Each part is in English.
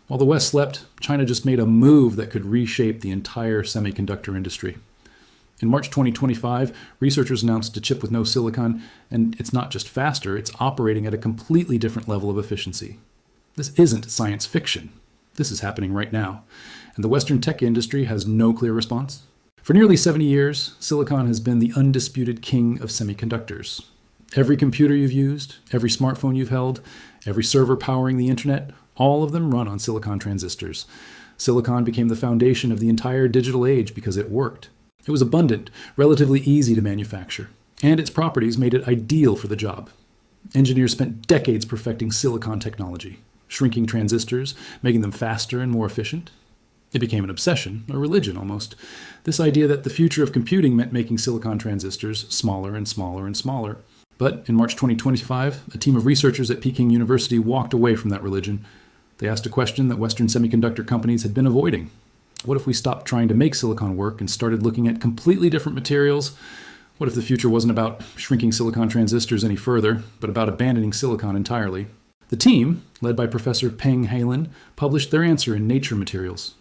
While the West slept, China just made a move that could reshape the entire semiconductor industry. In March 2025, researchers announced a chip with no silicon, and it's not just faster, it's operating at a completely different level of efficiency. This isn't science fiction. This is happening right now, and the Western tech industry has no clear response. For nearly 70 years, silicon has been the undisputed king of semiconductors. Every computer you've used, every smartphone you've held, every server powering the internet, all of them run on silicon transistors. Silicon became the foundation of the entire digital age because it worked. It was abundant, relatively easy to manufacture, and its properties made it ideal for the job. Engineers spent decades perfecting silicon technology, shrinking transistors, making them faster and more efficient. It became an obsession, a religion almost. This idea that the future of computing meant making silicon transistors smaller and smaller and smaller. But in March 2025, a team of researchers at Peking University walked away from that religion. They asked a question that Western semiconductor companies had been avoiding. What if we stopped trying to make silicon work and started looking at completely different materials? What if the future wasn't about shrinking silicon transistors any further, but about abandoning silicon entirely? The team, led by Professor Peng Heilin, published their answer in Nature Materials.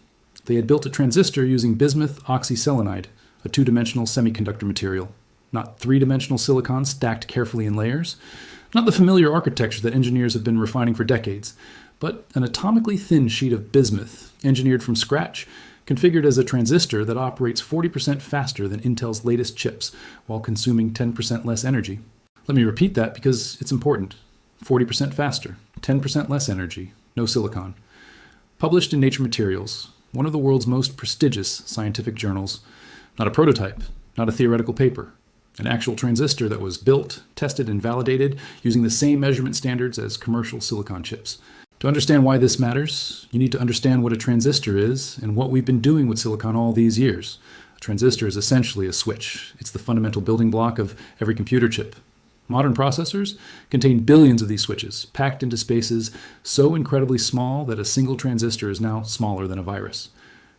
They had built a transistor using bismuth oxyselenide, a two-dimensional semiconductor material. Not three-dimensional silicon stacked carefully in layers, not the familiar architecture that engineers have been refining for decades, but an atomically thin sheet of bismuth, engineered from scratch, configured as a transistor that operates 40% faster than Intel's latest chips, while consuming 10% less energy. Let me repeat that because it's important. 40% faster, 10% less energy, no silicon. Published in Nature Materials, one of the world's most prestigious scientific journals. Not a prototype, not a theoretical paper. An actual transistor that was built, tested, and validated using the same measurement standards as commercial silicon chips. To understand why this matters, you need to understand what a transistor is and what we've been doing with silicon all these years. A transistor is essentially a switch. It's the fundamental building block of every computer chip. Modern processors contain billions of these switches, packed into spaces so incredibly small that a single transistor is now smaller than a virus.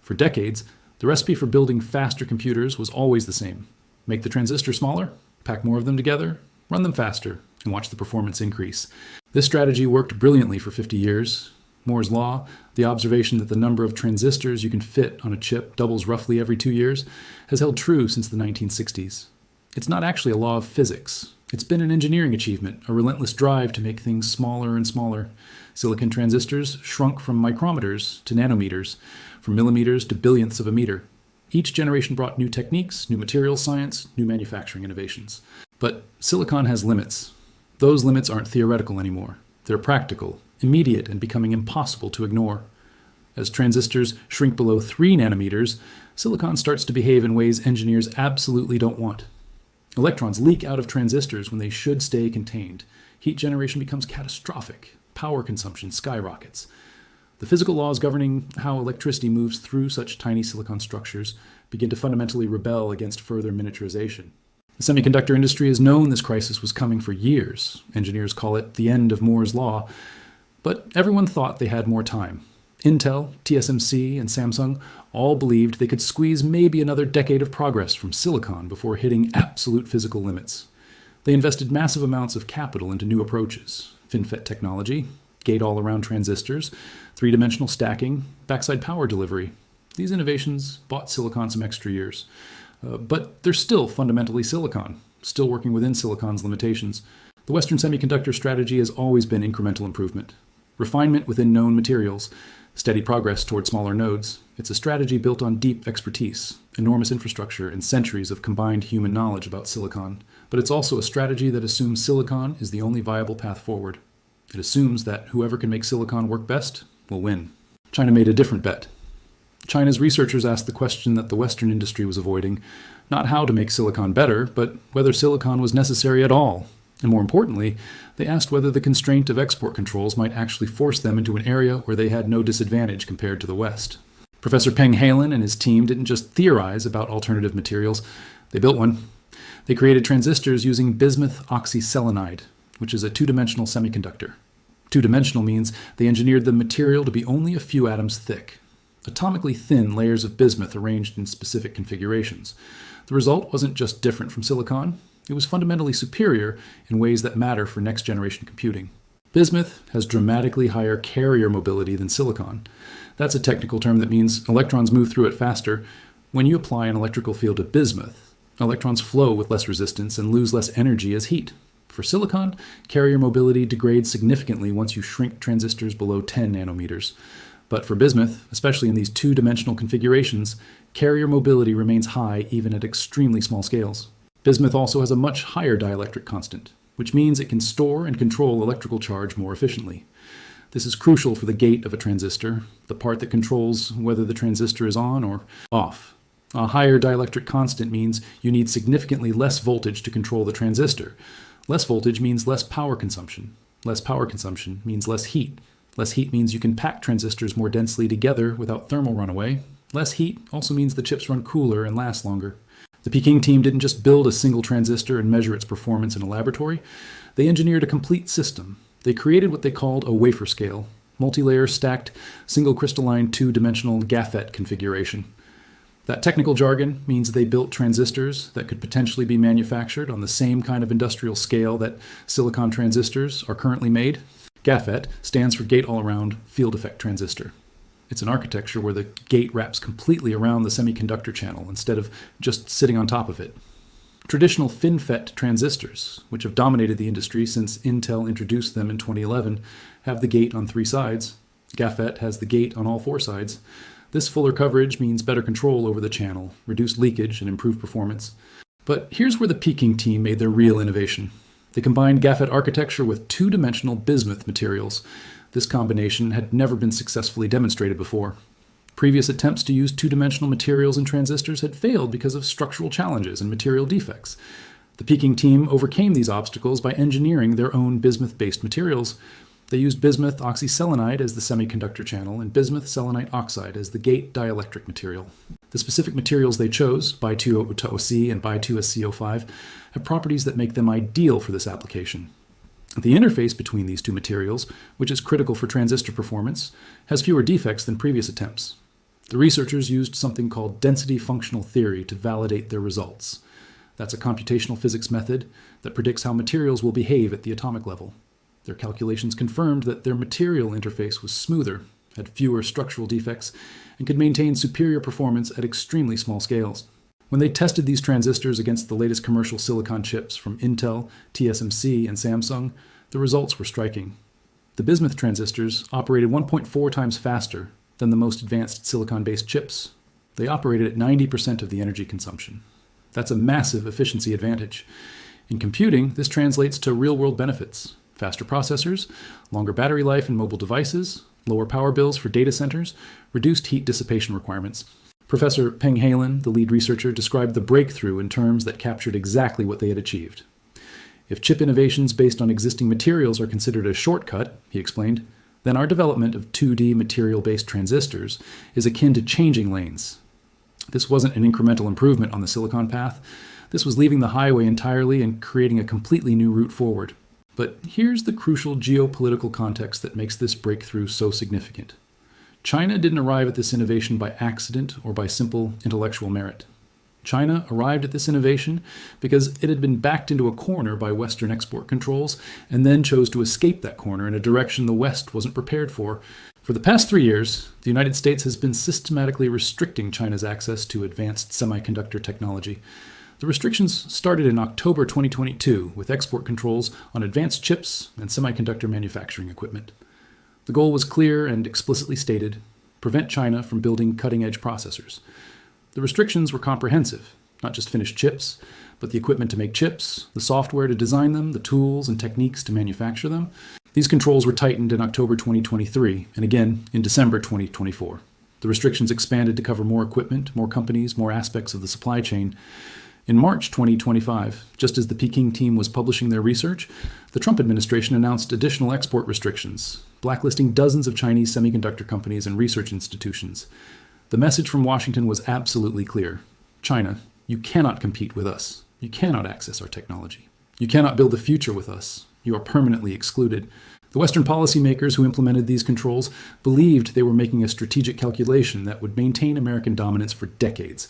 For decades, the recipe for building faster computers was always the same. Make the transistor smaller, pack more of them together, run them faster, and watch the performance increase. This strategy worked brilliantly for 50 years. Moore's law, the observation that the number of transistors you can fit on a chip doubles roughly every 2 years, has held true since the 1960s. It's not actually a law of physics. It's been an engineering achievement, a relentless drive to make things smaller and smaller. Silicon transistors shrunk from micrometers to nanometers, from millimeters to billionths of a meter. Each generation brought new techniques, new materials science, new manufacturing innovations. But silicon has limits. Those limits aren't theoretical anymore. They're practical, immediate, and becoming impossible to ignore. As transistors shrink below 3 nanometers, silicon starts to behave in ways engineers absolutely don't want. Electrons leak out of transistors when they should stay contained. Heat generation becomes catastrophic. Power consumption skyrockets. The physical laws governing how electricity moves through such tiny silicon structures begin to fundamentally rebel against further miniaturization. The semiconductor industry has known this crisis was coming for years. Engineers call it the end of Moore's law. But everyone thought they had more time. Intel, TSMC, and Samsung all believed they could squeeze maybe another decade of progress from silicon before hitting absolute physical limits. They invested massive amounts of capital into new approaches, FinFET technology, gate-all-around transistors, three-dimensional stacking, backside power delivery. These innovations bought silicon some extra years. But they're still fundamentally silicon, still working within silicon's limitations. The Western semiconductor strategy has always been incremental improvement. Refinement within known materials, steady progress toward smaller nodes. It's a strategy built on deep expertise, enormous infrastructure, and centuries of combined human knowledge about silicon. But it's also a strategy that assumes silicon is the only viable path forward. It assumes that whoever can make silicon work best will win. China made a different bet. China's researchers asked the question that the Western industry was avoiding, not how to make silicon better, but whether silicon was necessary at all. And more importantly, they asked whether the constraint of export controls might actually force them into an area where they had no disadvantage compared to the West. Professor Peng Heilin and his team didn't just theorize about alternative materials, they built one. They created transistors using bismuth oxyselenide, which is a two-dimensional semiconductor. Two-dimensional means they engineered the material to be only a few atoms thick. Atomically thin layers of bismuth arranged in specific configurations. The result wasn't just different from silicon, it was fundamentally superior in ways that matter for next-generation computing. Bismuth has dramatically higher carrier mobility than silicon. That's a technical term that means electrons move through it faster. When you apply an electrical field to bismuth, electrons flow with less resistance and lose less energy as heat. For silicon, carrier mobility degrades significantly once you shrink transistors below 10 nanometers. But for bismuth, especially in these two-dimensional configurations, carrier mobility remains high even at extremely small scales. Bismuth also has a much higher dielectric constant, which means it can store and control electrical charge more efficiently. This is crucial for the gate of a transistor, the part that controls whether the transistor is on or off. A higher dielectric constant means you need significantly less voltage to control the transistor. Less voltage means less power consumption. Less power consumption means less heat. Less heat means you can pack transistors more densely together without thermal runaway. Less heat also means the chips run cooler and last longer. The Peking team didn't just build a single transistor and measure its performance in a laboratory. They engineered a complete system. They created what they called a wafer scale, multi-layer stacked, single crystalline two-dimensional GAFET configuration. That technical jargon means they built transistors that could potentially be manufactured on the same kind of industrial scale that silicon transistors are currently made. GAFET stands for Gate-All-Around Field Effect Transistor. It's an architecture where the gate wraps completely around the semiconductor channel instead of just sitting on top of it. Traditional FinFET transistors, which have dominated the industry since Intel introduced them in 2011, have the gate on 3 sides. GAFET has the gate on all 4 sides. This fuller coverage means better control over the channel, reduced leakage, and improved performance. But here's where the Peking team made their real innovation. They combined GAFET architecture with two-dimensional bismuth materials. This combination had never been successfully demonstrated before. Previous attempts to use two-dimensional materials in transistors had failed because of structural challenges and material defects. The Peking team overcame these obstacles by engineering their own bismuth-based materials. They used bismuth oxyselenide as the semiconductor channel and bismuth selenite oxide as the gate dielectric material. The specific materials they chose, Bi2OC and Bi2SCO5, have properties that make them ideal for this application. The interface between these two materials, which is critical for transistor performance, has fewer defects than previous attempts. The researchers used something called density functional theory to validate their results. That's a computational physics method that predicts how materials will behave at the atomic level. Their calculations confirmed that their material interface was smoother, had fewer structural defects, and could maintain superior performance at extremely small scales. When they tested these transistors against the latest commercial silicon chips from Intel, TSMC, and Samsung, the results were striking. The bismuth transistors operated 1.4 times faster than the most advanced silicon-based chips. They operated at 90% of the energy consumption. That's a massive efficiency advantage. In computing, this translates to real-world benefits: faster processors, longer battery life in mobile devices, lower power bills for data centers, reduced heat dissipation requirements. Professor Peng Halen, the lead researcher, described the breakthrough in terms that captured exactly what they had achieved. If chip innovations based on existing materials are considered a shortcut, he explained, then our development of 2D material-based transistors is akin to changing lanes. This wasn't an incremental improvement on the silicon path. This was leaving the highway entirely and creating a completely new route forward. But here's the crucial geopolitical context that makes this breakthrough so significant. China didn't arrive at this innovation by accident or by simple intellectual merit. China arrived at this innovation because it had been backed into a corner by Western export controls and then chose to escape that corner in a direction the West wasn't prepared for. For the past 3 years, the United States has been systematically restricting China's access to advanced semiconductor technology. The restrictions started in October 2022 with export controls on advanced chips and semiconductor manufacturing equipment. The goal was clear and explicitly stated: prevent China from building cutting-edge processors. The restrictions were comprehensive, not just finished chips, but the equipment to make chips, the software to design them, the tools and techniques to manufacture them. These controls were tightened in October 2023 and again in December 2024. The restrictions expanded to cover more equipment, more companies, more aspects of the supply chain. In March 2025, just as the Peking team was publishing their research, the Trump administration announced additional export restrictions, blacklisting dozens of Chinese semiconductor companies and research institutions. The message from Washington was absolutely clear. China, you cannot compete with us. You cannot access our technology. You cannot build the future with us. You are permanently excluded. The Western policymakers who implemented these controls believed they were making a strategic calculation that would maintain American dominance for decades.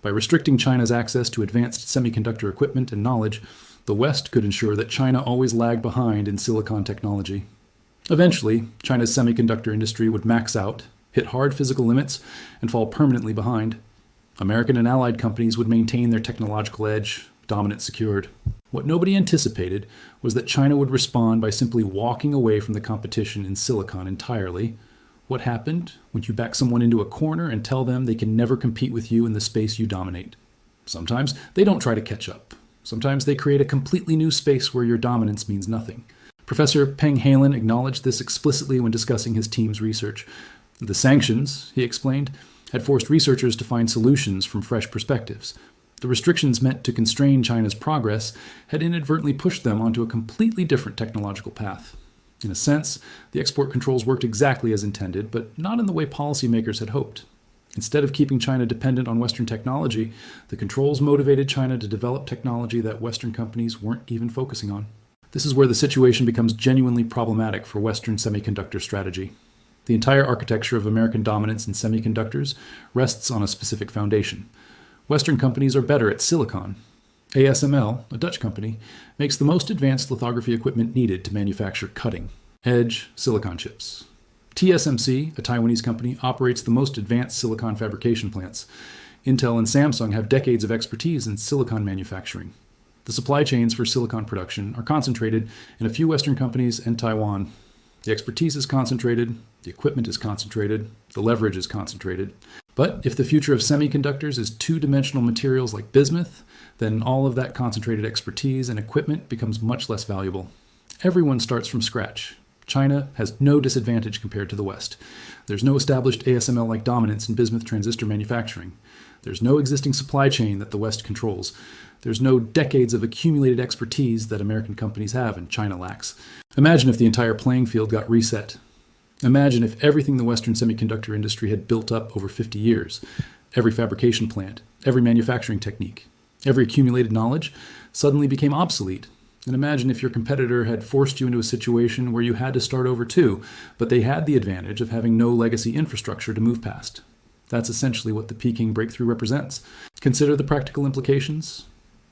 By restricting China's access to advanced semiconductor equipment and knowledge, the West could ensure that China always lagged behind in silicon technology. Eventually, China's semiconductor industry would max out, hit hard physical limits, and fall permanently behind. American and allied companies would maintain their technological edge, dominance secured. What nobody anticipated was that China would respond by simply walking away from the competition in silicon entirely. What happened when you back someone into a corner and tell them they can never compete with you in the space you dominate? Sometimes they don't try to catch up. Sometimes they create a completely new space where your dominance means nothing. Professor Peng Halen acknowledged this explicitly when discussing his team's research. The sanctions, he explained, had forced researchers to find solutions from fresh perspectives. The restrictions meant to constrain China's progress had inadvertently pushed them onto a completely different technological path. In a sense, the export controls worked exactly as intended, but not in the way policymakers had hoped. Instead of keeping China dependent on Western technology, the controls motivated China to develop technology that Western companies weren't even focusing on. This is where the situation becomes genuinely problematic for Western semiconductor strategy. The entire architecture of American dominance in semiconductors rests on a specific foundation. Western companies are better at silicon. ASML, a Dutch company, makes the most advanced lithography equipment needed to manufacture cutting-edge silicon chips. TSMC, a Taiwanese company, operates the most advanced silicon fabrication plants. Intel and Samsung have decades of expertise in silicon manufacturing. The supply chains for silicon production are concentrated in a few Western companies and Taiwan. The expertise is concentrated, the equipment is concentrated, the leverage is concentrated. But if the future of semiconductors is two-dimensional materials like bismuth, then all of that concentrated expertise and equipment becomes much less valuable. Everyone starts from scratch. China has no disadvantage compared to the West. There's no established ASML-like dominance in bismuth transistor manufacturing. There's no existing supply chain that the West controls. There's no decades of accumulated expertise that American companies have and China lacks. Imagine if the entire playing field got reset. Imagine if everything the Western semiconductor industry had built up over 50 years, every fabrication plant, every manufacturing technique, every accumulated knowledge, suddenly became obsolete. And imagine if your competitor had forced you into a situation where you had to start over too, but they had the advantage of having no legacy infrastructure to move past. That's essentially what the Peking breakthrough represents. Consider the practical implications.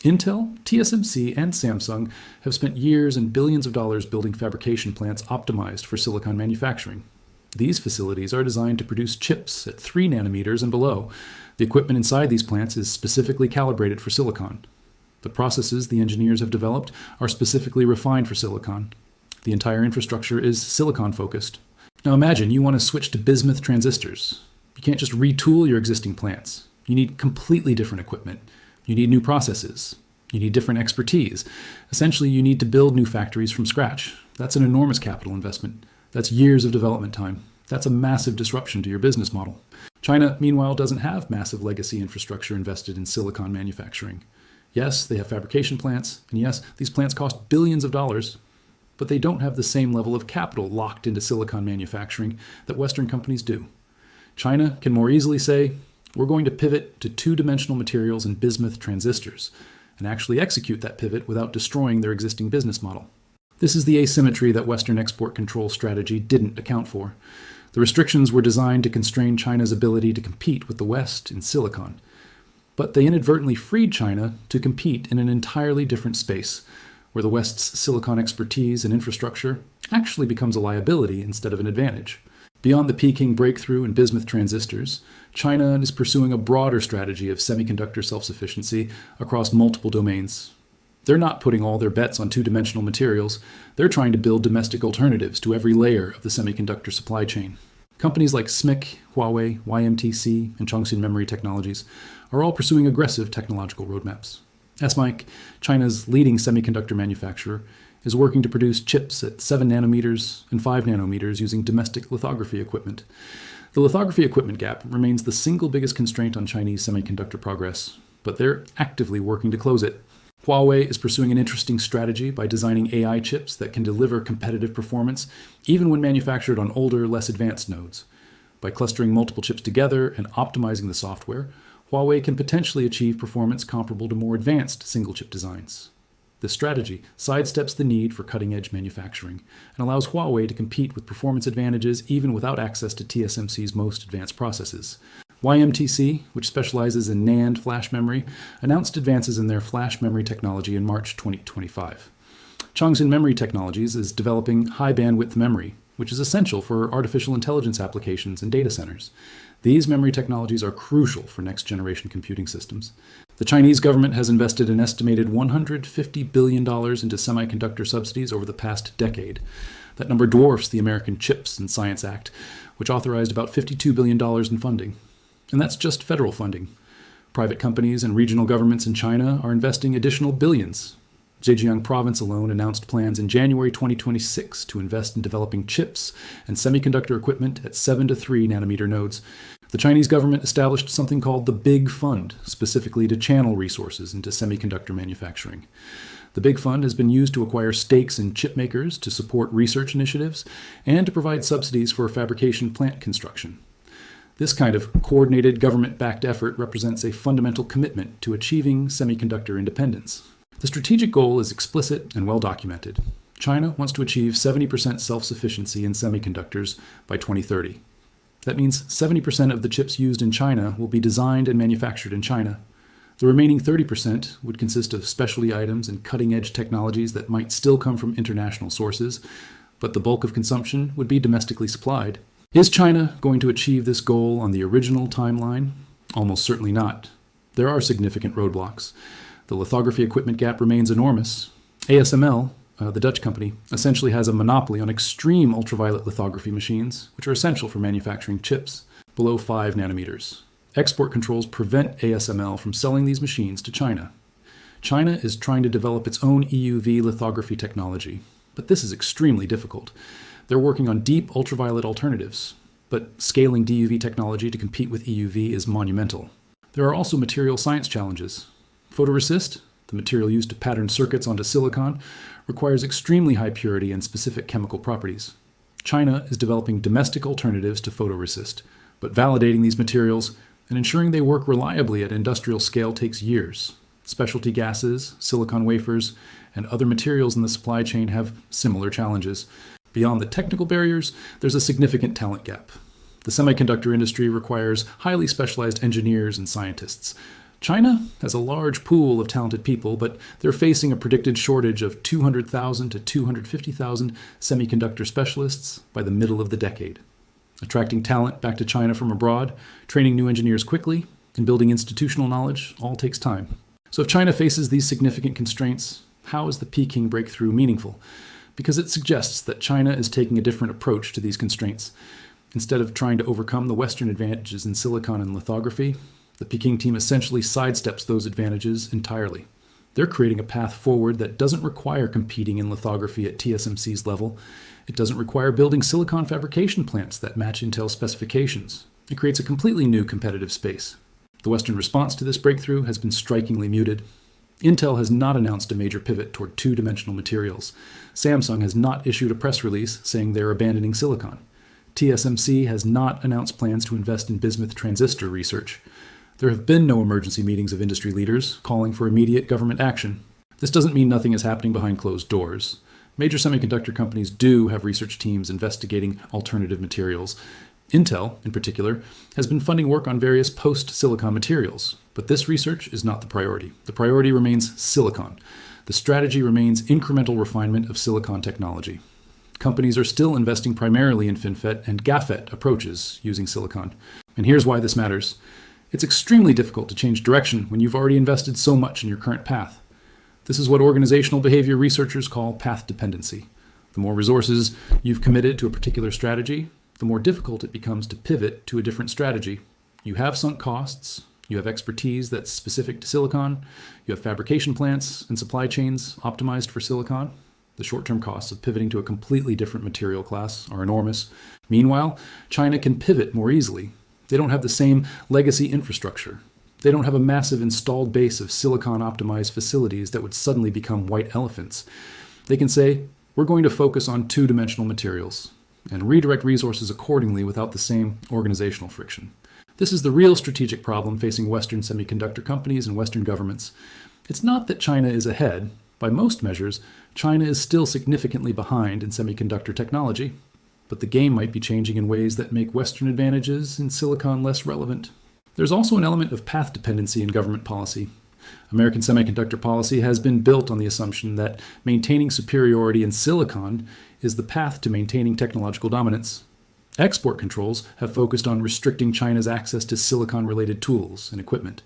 Intel, TSMC, and Samsung have spent years and billions of dollars building fabrication plants optimized for silicon manufacturing. These facilities are designed to produce chips at 3 nanometers and below. The equipment inside these plants is specifically calibrated for silicon. The processes the engineers have developed are specifically refined for silicon. The entire infrastructure is silicon-focused. Now imagine you want to switch to bismuth transistors. You can't just retool your existing plants. You need completely different equipment. You need new processes. You need different expertise. Essentially, you need to build new factories from scratch. That's an enormous capital investment. That's years of development time. That's a massive disruption to your business model. China, meanwhile, doesn't have massive legacy infrastructure invested in silicon manufacturing. Yes, they have fabrication plants, and yes, these plants cost billions of dollars, but they don't have the same level of capital locked into silicon manufacturing that Western companies do. China can more easily say, we're going to pivot to two-dimensional materials and bismuth transistors, and actually execute that pivot without destroying their existing business model. This is the asymmetry that Western export control strategy didn't account for. The restrictions were designed to constrain China's ability to compete with the West in silicon. But they inadvertently freed China to compete in an entirely different space, where the West's silicon expertise and infrastructure actually becomes a liability instead of an advantage. Beyond the Peking breakthrough in bismuth transistors, China is pursuing a broader strategy of semiconductor self-sufficiency across multiple domains. They're not putting all their bets on two-dimensional materials. They're trying to build domestic alternatives to every layer of the semiconductor supply chain. Companies like SMIC, Huawei, YMTC, and Chongqing Memory Technologies are all pursuing aggressive technological roadmaps. SMIC, China's leading semiconductor manufacturer, is working to produce chips at 7 nanometers and 5 nanometers using domestic lithography equipment. The lithography equipment gap remains the single biggest constraint on Chinese semiconductor progress, but they're actively working to close it. Huawei is pursuing an interesting strategy by designing AI chips that can deliver competitive performance even when manufactured on older, less advanced nodes. By clustering multiple chips together and optimizing the software, Huawei can potentially achieve performance comparable to more advanced single-chip designs. This strategy sidesteps the need for cutting-edge manufacturing and allows Huawei to compete with performance advantages even without access to TSMC's most advanced processes. YMTC, which specializes in NAND flash memory, announced advances in their flash memory technology in March 2025. Chongqing Memory Technologies is developing high-bandwidth memory, which is essential for artificial intelligence applications and data centers. These memory technologies are crucial for next-generation computing systems. The Chinese government has invested an estimated $150 billion into semiconductor subsidies over the past decade. That number dwarfs the American CHIPS and Science Act, which authorized about $52 billion in funding. And that's just federal funding. Private companies and regional governments in China are investing additional billions. Zhejiang province alone announced plans in January 2026 to invest in developing chips and semiconductor equipment at 7 to 3 nanometer nodes. The Chinese government established something called the Big Fund, specifically to channel resources into semiconductor manufacturing. The Big Fund has been used to acquire stakes in chip makers to support research initiatives and to provide subsidies for fabrication plant construction. This kind of coordinated government-backed effort represents a fundamental commitment to achieving semiconductor independence. The strategic goal is explicit and well documented. China wants to achieve 70% self-sufficiency in semiconductors by 2030. That means 70% of the chips used in China will be designed and manufactured in China. The remaining 30% would consist of specialty items and cutting-edge technologies that might still come from international sources, but the bulk of consumption would be domestically supplied. Is China going to achieve this goal on the original timeline? Almost certainly not. There are significant roadblocks. The lithography equipment gap remains enormous. ASML, the Dutch company, essentially has a monopoly on extreme ultraviolet lithography machines, which are essential for manufacturing chips below 5 nanometers. Export controls prevent ASML from selling these machines to China. China is trying to develop its own EUV lithography technology, but this is extremely difficult. They're working on deep ultraviolet alternatives, but scaling DUV technology to compete with EUV is monumental. There are also material science challenges. Photoresist, the material used to pattern circuits onto silicon, requires extremely high purity and specific chemical properties. China is developing domestic alternatives to photoresist, but validating these materials and ensuring they work reliably at industrial scale takes years. Specialty gases, silicon wafers, and other materials in the supply chain have similar challenges. Beyond the technical barriers, there's a significant talent gap. The semiconductor industry requires highly specialized engineers and scientists. China has a large pool of talented people, but they're facing a predicted shortage of 200,000 to 250,000 semiconductor specialists by the middle of the decade. Attracting talent back to China from abroad, training new engineers quickly, and building institutional knowledge all takes time. So if China faces these significant constraints, how is the Peking breakthrough meaningful? Because it suggests that China is taking a different approach to these constraints. Instead of trying to overcome the Western advantages in silicon and lithography, the Peking team essentially sidesteps those advantages entirely. They're creating a path forward that doesn't require competing in lithography at TSMC's level. It doesn't require building silicon fabrication plants that match Intel specifications. It creates a completely new competitive space. The Western response to this breakthrough has been strikingly muted. Intel has not announced a major pivot toward two-dimensional materials. Samsung has not issued a press release saying they're abandoning silicon. TSMC has not announced plans to invest in bismuth transistor research. There have been no emergency meetings of industry leaders calling for immediate government action. This doesn't mean nothing is happening behind closed doors. Major semiconductor companies do have research teams investigating alternative materials. Intel, in particular, has been funding work on various post-silicon materials, but this research is not the priority. The priority remains silicon. The strategy remains incremental refinement of silicon technology. Companies are still investing primarily in FinFET and GAFET approaches using silicon. And here's why this matters. It's extremely difficult to change direction when you've already invested so much in your current path. This is what organizational behavior researchers call path dependency. The more resources you've committed to a particular strategy, the more difficult it becomes to pivot to a different strategy. You have sunk costs, you have expertise that's specific to silicon, you have fabrication plants and supply chains optimized for silicon. The short-term costs of pivoting to a completely different material class are enormous. Meanwhile, China can pivot more easily. They don't have the same legacy infrastructure. They don't have a massive installed base of silicon-optimized facilities that would suddenly become white elephants. They can say, we're going to focus on two-dimensional materials and redirect resources accordingly without the same organizational friction. This is the real strategic problem facing Western semiconductor companies and Western governments. It's not that China is ahead. By most measures, China is still significantly behind in semiconductor technology. But the game might be changing in ways that make Western advantages in silicon less relevant. There's also an element of path dependency in government policy. American semiconductor policy has been built on the assumption that maintaining superiority in silicon is the path to maintaining technological dominance. Export controls have focused on restricting China's access to silicon-related tools and equipment.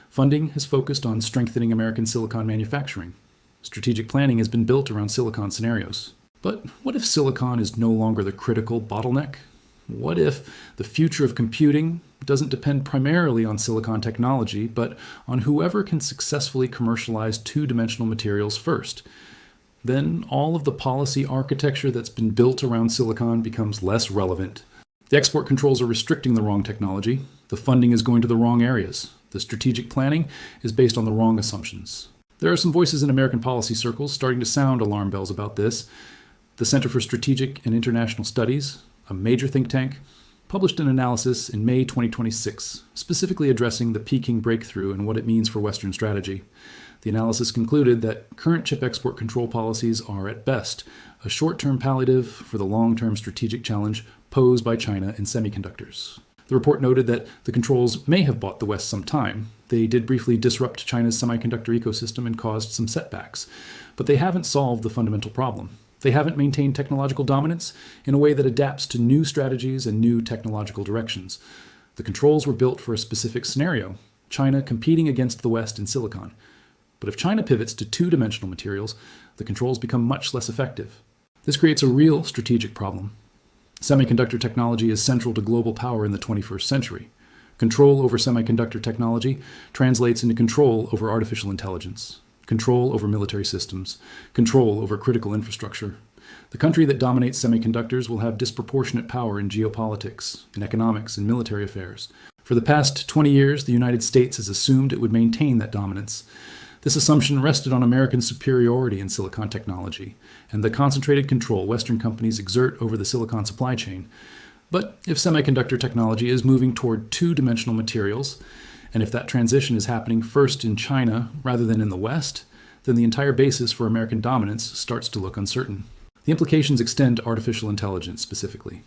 Funding has focused on strengthening American silicon manufacturing. Strategic planning has been built around silicon scenarios. But what if silicon is no longer the critical bottleneck? What if the future of computing doesn't depend primarily on silicon technology, but on whoever can successfully commercialize two-dimensional materials first? Then all of the policy architecture that's been built around silicon becomes less relevant. The export controls are restricting the wrong technology. The funding is going to the wrong areas. The strategic planning is based on the wrong assumptions. There are some voices in American policy circles starting to sound alarm bells about this. The Center for Strategic and International Studies, a major think tank, published an analysis in May 2026, specifically addressing the Peking breakthrough and what it means for Western strategy. The analysis concluded that current chip export control policies are, at best, a short-term palliative for the long-term strategic challenge posed by China in semiconductors. The report noted that the controls may have bought the West some time. They did briefly disrupt China's semiconductor ecosystem and caused some setbacks, but they haven't solved the fundamental problem. They haven't maintained technological dominance in a way that adapts to new strategies and new technological directions. The controls were built for a specific scenario, China competing against the West in silicon. But if China pivots to two-dimensional materials, the controls become much less effective. This creates a real strategic problem. Semiconductor technology is central to global power in the 21st century. Control over semiconductor technology translates into control over artificial intelligence, control over military systems, control over critical infrastructure. The country that dominates semiconductors will have disproportionate power in geopolitics, in economics, and military affairs. For the past 20 years, the United States has assumed it would maintain that dominance. This assumption rested on American superiority in silicon technology and the concentrated control Western companies exert over the silicon supply chain. But if semiconductor technology is moving toward two-dimensional materials, and if that transition is happening first in China rather than in the West, then the entire basis for American dominance starts to look uncertain. The implications extend to artificial intelligence specifically.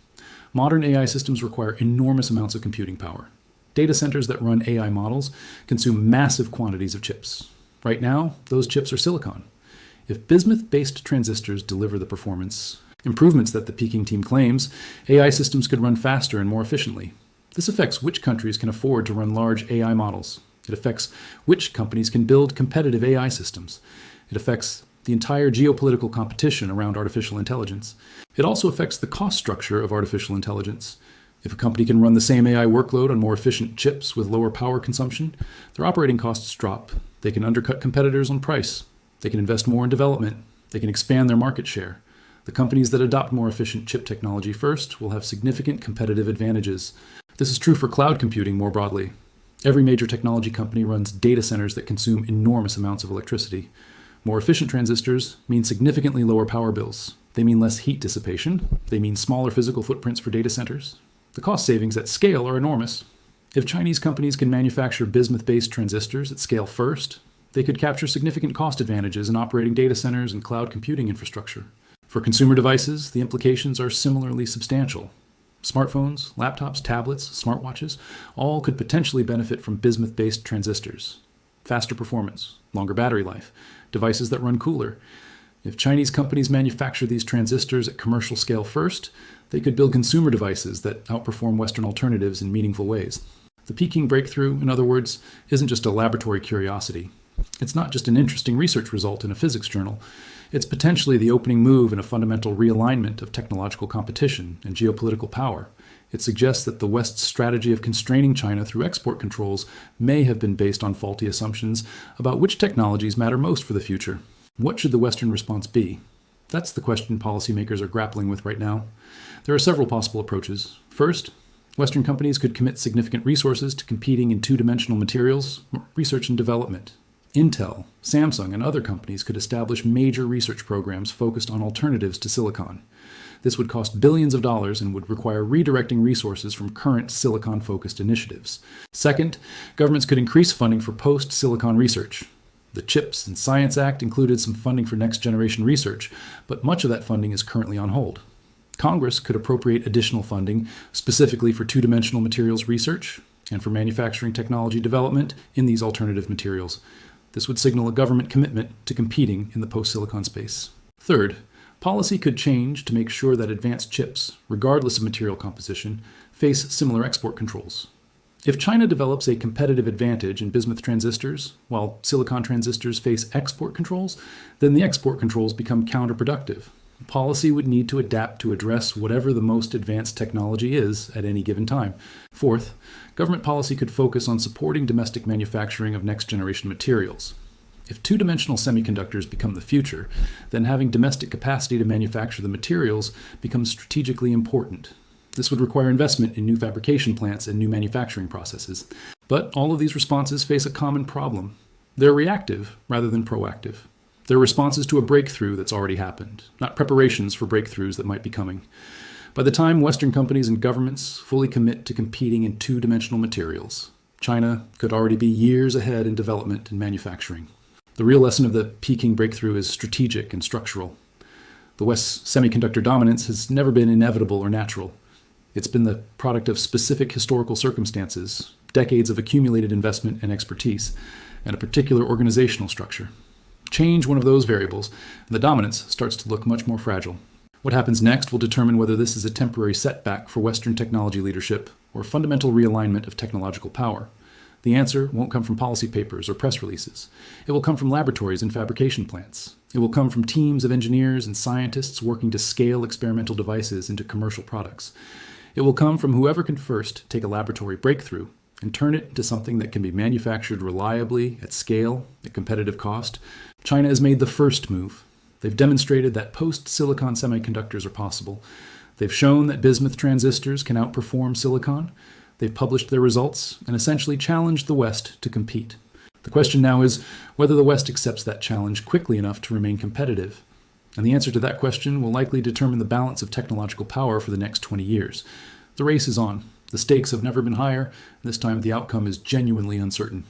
Modern AI systems require enormous amounts of computing power. Data centers that run AI models consume massive quantities of chips. Right now, those chips are silicon. If bismuth-based transistors deliver the performance improvements that the Peking team claims, AI systems could run faster and more efficiently. This affects which countries can afford to run large AI models. It affects which companies can build competitive AI systems. It affects the entire geopolitical competition around artificial intelligence. It also affects the cost structure of artificial intelligence. If a company can run the same AI workload on more efficient chips with lower power consumption, their operating costs drop. They can undercut competitors on price. They can invest more in development. They can expand their market share. The companies that adopt more efficient chip technology first will have significant competitive advantages. This is true for cloud computing more broadly. Every major technology company runs data centers that consume enormous amounts of electricity. More efficient transistors mean significantly lower power bills. They mean less heat dissipation. They mean smaller physical footprints for data centers. The cost savings at scale are enormous. If Chinese companies can manufacture bismuth-based transistors at scale first, they could capture significant cost advantages in operating data centers and cloud computing infrastructure. For consumer devices, the implications are similarly substantial. Smartphones, laptops, tablets, smartwatches, all could potentially benefit from bismuth-based transistors. Faster performance, longer battery life, devices that run cooler. If Chinese companies manufacture these transistors at commercial scale first, they could build consumer devices that outperform Western alternatives in meaningful ways. The Peking breakthrough, in other words, isn't just a laboratory curiosity. It's not just an interesting research result in a physics journal. It's potentially the opening move in a fundamental realignment of technological competition and geopolitical power. It suggests that the West's strategy of constraining China through export controls may have been based on faulty assumptions about which technologies matter most for the future. What should the Western response be? That's the question policymakers are grappling with right now. There are several possible approaches. First, Western companies could commit significant resources to competing in two-dimensional materials, research and development. Intel, Samsung, and other companies could establish major research programs focused on alternatives to silicon. This would cost billions of dollars and would require redirecting resources from current silicon-focused initiatives. Second, governments could increase funding for post-silicon research. The CHIPS and Science Act included some funding for next-generation research, but much of that funding is currently on hold. Congress could appropriate additional funding specifically for two-dimensional materials research and for manufacturing technology development in these alternative materials. This would signal a government commitment to competing in the post-silicon space. Third, Policy could change to make sure that advanced chips, regardless of material composition, face similar export controls. If China develops a competitive advantage in bismuth transistors, while silicon transistors face export controls, then the export controls become counterproductive. Policy would need to adapt to address whatever the most advanced technology is at any given time. Fourth, government policy could focus on supporting domestic manufacturing of next-generation materials. If two-dimensional semiconductors become the future, then having domestic capacity to manufacture the materials becomes strategically important. This would require investment in new fabrication plants and new manufacturing processes. But all of these responses face a common problem. They're reactive rather than proactive. They're responses to a breakthrough that's already happened, not preparations for breakthroughs that might be coming. By the time Western companies and governments fully commit to competing in two-dimensional materials, China could already be years ahead in development and manufacturing. The real lesson of the Peking breakthrough is strategic and structural. The West's semiconductor dominance has never been inevitable or natural. It's been the product of specific historical circumstances, decades of accumulated investment and expertise, and a particular organizational structure. Change one of those variables, and the dominance starts to look much more fragile. What happens next will determine whether this is a temporary setback for Western technology leadership or fundamental realignment of technological power. The answer won't come from policy papers or press releases. It will come from laboratories and fabrication plants. It will come from teams of engineers and scientists working to scale experimental devices into commercial products. It will come from whoever can first take a laboratory breakthrough and turn it into something that can be manufactured reliably, at scale, at competitive cost. China has made the first move. They've demonstrated that post-silicon semiconductors are possible. They've shown that bismuth transistors can outperform silicon. They've published their results and essentially challenged the West to compete. The question now is whether the West accepts that challenge quickly enough to remain competitive. And the answer to that question will likely determine the balance of technological power for the next 20 years. The race is on. The stakes have never been higher, and this time the outcome is genuinely uncertain.